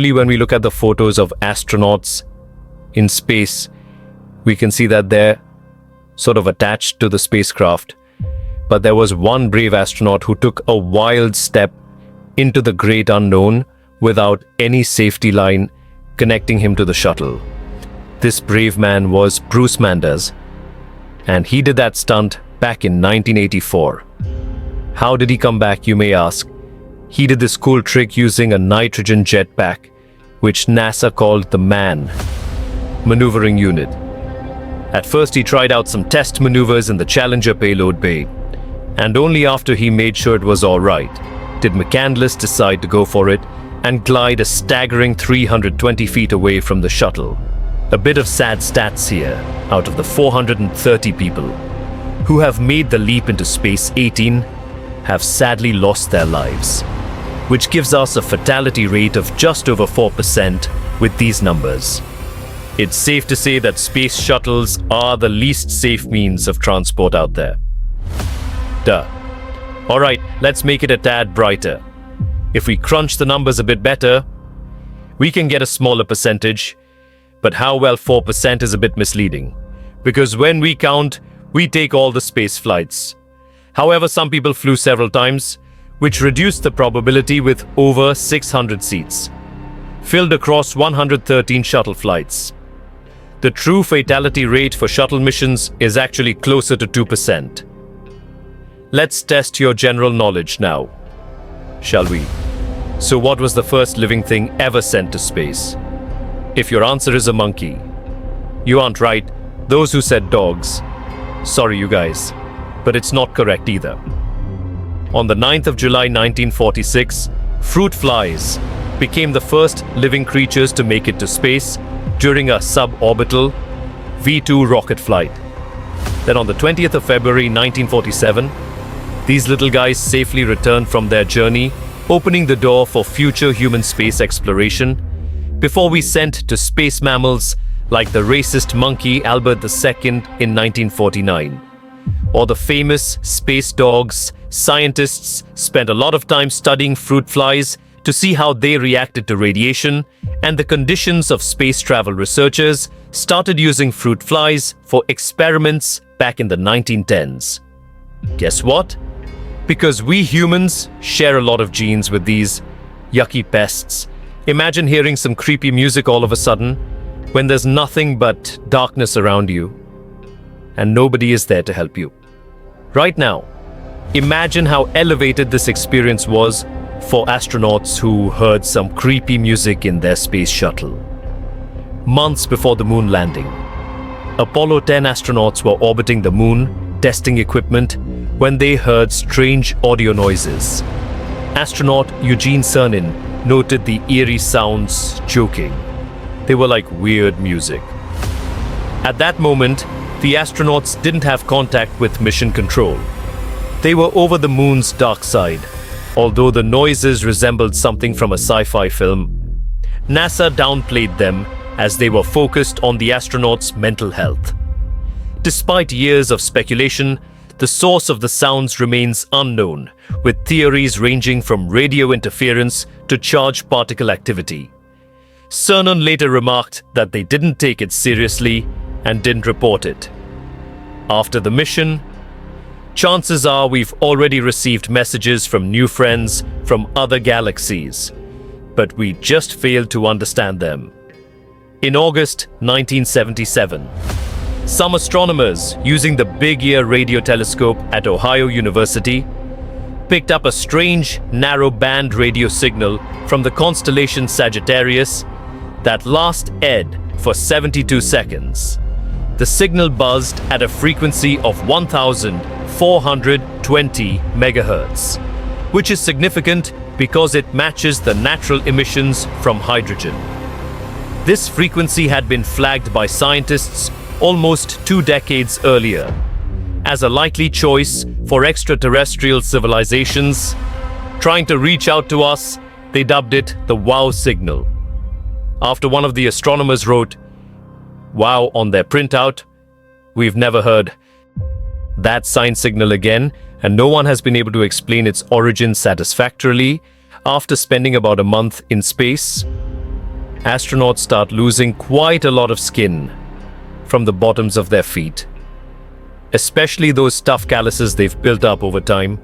Only when we look at the photos of astronauts in space, we can see that they're sort of attached to the spacecraft. But there was one brave astronaut who took a wild step into the great unknown without any safety line connecting him to the shuttle. This brave man was Bruce McCandless, and he did that stunt back in 1984. How did he come back, you may ask? He did this cool trick using a nitrogen jetpack, which NASA called the MAN maneuvering unit. At first he tried out some test maneuvers in the Challenger payload bay, and only after he made sure it was all right did McCandless decide to go for it and glide a staggering 320 feet away from the shuttle. A bit of sad stats here. Out of the 430 people who have made the leap into space, 18 have sadly lost their lives, which gives us a fatality rate of just over 4% with these numbers. It's safe to say that space shuttles are the least safe means of transport out there. Duh. Alright, let's make it a tad brighter. If we crunch the numbers a bit better, we can get a smaller percentage, but how well 4% is a bit misleading, because when we count, we take all the space flights. However, some people flew several times, which reduced the probability with over 600 seats, filled across 113 shuttle flights. The true fatality rate for shuttle missions is actually closer to 2%. Let's test your general knowledge now, shall we? So what was the first living thing ever sent to space? If your answer is a monkey, you aren't right. Those who said dogs, sorry you guys, but it's not correct either. On the 9th of July 1946, fruit flies became the first living creatures to make it to space during a suborbital V-2 rocket flight. Then on the 20th of February 1947, these little guys safely returned from their journey, opening the door for future human space exploration, before we sent to space mammals like the racist monkey Albert II in 1949. Or the famous space dogs. Scientists spent a lot of time studying fruit flies to see how they reacted to radiation, and the conditions of space travel researchers started using fruit flies for experiments back in the 1910s. Guess what? Because we humans share a lot of genes with these yucky pests. Imagine hearing some creepy music all of a sudden when there's nothing but darkness around you and nobody is there to help you. Right now, imagine how elevated this experience was for astronauts who heard some creepy music in their space shuttle. Months before the moon landing, Apollo 10 astronauts were orbiting the moon, testing equipment, when they heard strange audio noises. Astronaut Eugene Cernan noted the eerie sounds, joking. They were like weird music. At that moment, the astronauts didn't have contact with mission control. They were over the moon's dark side, although the noises resembled something from a sci-fi film. NASA downplayed them as they were focused on the astronauts' mental health. Despite years of speculation, the source of the sounds remains unknown, with theories ranging from radio interference to charged particle activity. Cernan later remarked that they didn't take it seriously and didn't report it. After the mission, chances are we've already received messages from new friends from other galaxies, but we just failed to understand them. In August 1977, some astronomers using the Big Ear radio telescope at Ohio University picked up a strange, narrow-band radio signal from the constellation Sagittarius that lasted for 72 seconds. The signal buzzed at a frequency of 1,420 megahertz, which is significant because it matches the natural emissions from hydrogen. This frequency had been flagged by scientists almost 2 decades earlier as a likely choice for extraterrestrial civilizations trying to reach out to us. They dubbed it the WOW signal. After one of the astronomers wrote "WOW" on their printout, we've never heard that sign signal again, and no one has been able to explain its origin satisfactorily after spending about a month in space. astronauts start losing quite a lot of skin from the bottoms of their feet, especially those tough calluses they've built up over time.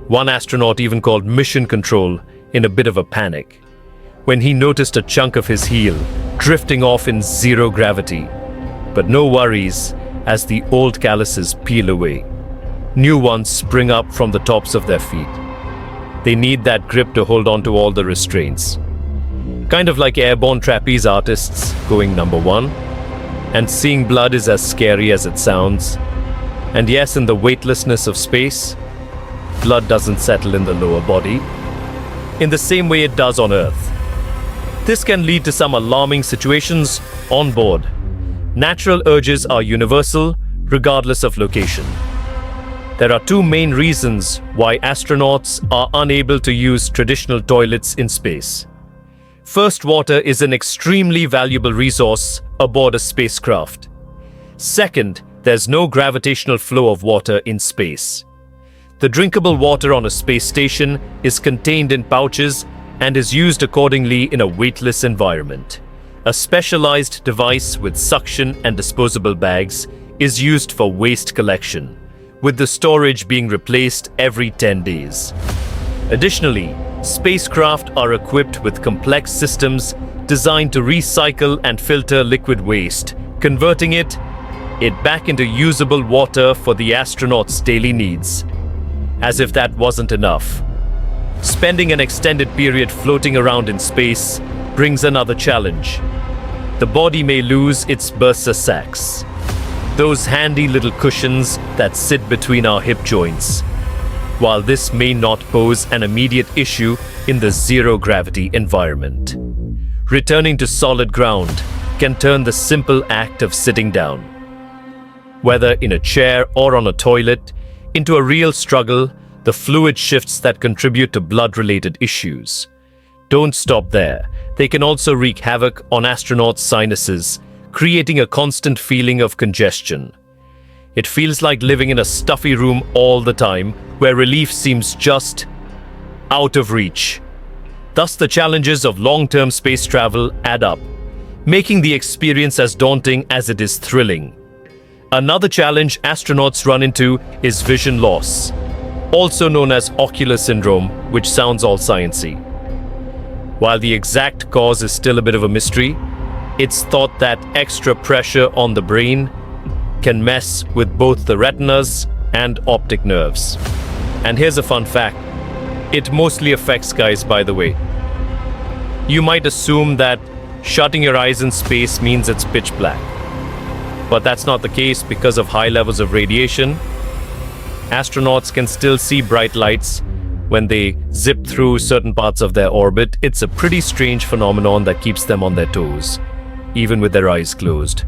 One astronaut even called mission control in a bit of a panic when he noticed a chunk of his heel drifting off in zero gravity. But no worries, as the old calluses peel away. New ones spring up from the tops of their feet. They need that grip to hold on to all the restraints. Kind of like airborne trapeze artists going #1. And seeing blood is as scary as it sounds. And yes, in the weightlessness of space, blood doesn't settle in the lower body in the same way it does on Earth. This can lead to some alarming situations on board. Natural urges are universal, regardless of location. There are two main reasons why astronauts are unable to use traditional toilets in space. First, water is an extremely valuable resource aboard a spacecraft. Second, there's no gravitational flow of water in space. The drinkable water on a space station is contained in pouches and is used accordingly in a weightless environment. A specialized device with suction and disposable bags is used for waste collection, with the storage being replaced every 10 days. Additionally, spacecraft are equipped with complex systems designed to recycle and filter liquid waste, converting it back into usable water for the astronauts' daily needs. As if that wasn't enough, spending an extended period floating around in space brings another challenge. The body may lose its bursa sacs, those handy little cushions that sit between our hip joints. While this may not pose an immediate issue in the zero-gravity environment, returning to solid ground can turn the simple act of sitting down, whether in a chair or on a toilet, into a real struggle. The fluid shifts that contribute to blood-related issues don't stop there. They can also wreak havoc on astronauts' sinuses, creating a constant feeling of congestion. It feels like living in a stuffy room all the time, where relief seems just out of reach. Thus, the challenges of long-term space travel add up, making the experience as daunting as it is thrilling. Another challenge astronauts run into is vision loss, also known as ocular syndrome, which sounds all sciencey. While the exact cause is still a bit of a mystery, it's thought that extra pressure on the brain can mess with both the retinas and optic nerves. And here's a fun fact. It mostly affects guys, by the way. You might assume that shutting your eyes in space means it's pitch black. But that's not the case because of high levels of radiation. Astronauts can still see bright lights when they zip through certain parts of their orbit. It's a pretty strange phenomenon that keeps them on their toes, even with their eyes closed.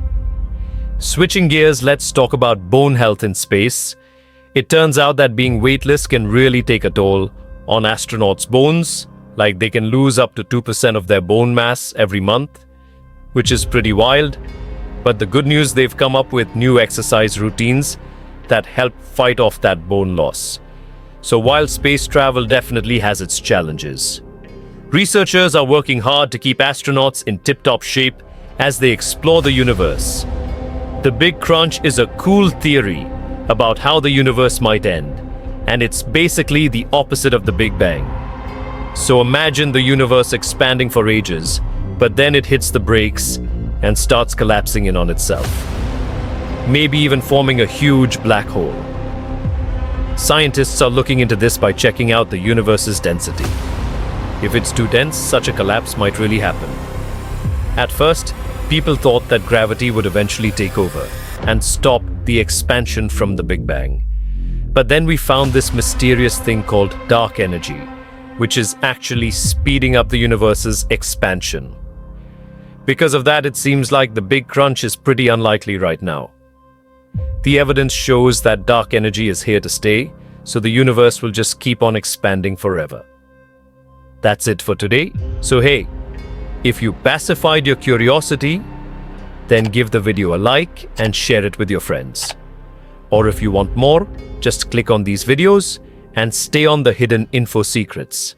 Switching gears, let's talk about bone health in space. It turns out that being weightless can really take a toll on astronauts' bones. Like, they can lose up to 2% of their bone mass every month, which is pretty wild. But the good news, they've come up with new exercise routines that help fight off that bone loss. So while space travel definitely has its challenges, researchers are working hard to keep astronauts in tip-top shape as they explore the universe. The Big Crunch is a cool theory about how the universe might end, and it's basically the opposite of the Big Bang. So imagine the universe expanding for ages, but then it hits the brakes and starts collapsing in on itself, maybe even forming a huge black hole. Scientists are looking into this by checking out the universe's density. If it's too dense, such a collapse might really happen. At first, people thought that gravity would eventually take over and stop the expansion from the Big Bang. But then we found this mysterious thing called dark energy, which is actually speeding up the universe's expansion. Because of that, it seems like the Big Crunch is pretty unlikely right now. The evidence shows that dark energy is here to stay, so the universe will just keep on expanding forever. That's it for today. So hey, if you pacified your curiosity, then give the video a like and share it with your friends. Or if you want more, just click on these videos and stay on the hidden info secrets.